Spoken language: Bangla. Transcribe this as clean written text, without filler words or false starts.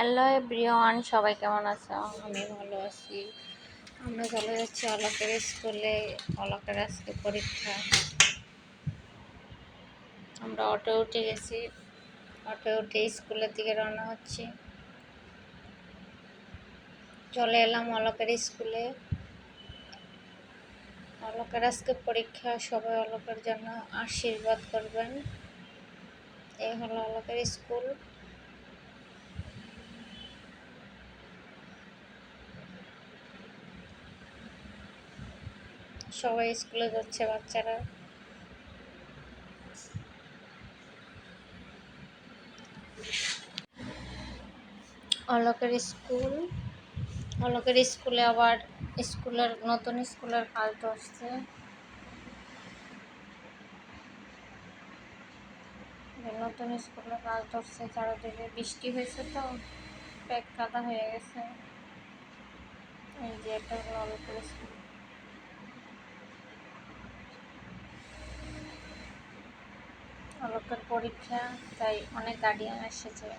হ্যালো এভরিওয়ান, সবাই কেমন আছো? আমি ভালো আছি। আমরা চলে যাচ্ছি অলকের স্কুলে। অলকের আজকে পরীক্ষা। আমরা অটো উঠে গেছি, অটো উঠে স্কুলের দিকে রওনা হচ্ছি। চলে এলাম অলকের স্কুলে। অলকের আজকে পরীক্ষা, সবাই অলকের জন্য আশীর্বাদ করবেন। এই হলো অলকের স্কুল। সবাই স্কুলে যাচ্ছে, বাচ্চারা। অলকের স্কুল, অলকের স্কুলে আবার নতুন স্কুলের কাজ ধরছে। নতুন স্কুলের কাজ ধরছে, চারিদিকে বৃষ্টি হয়েছে তো প্যাক কাদা হয়ে গেছে। এই যে এটা হলো অলকের স্কুল। অলকের পরীক্ষা, তাই অনেক গার্ডিয়ান এসেছে।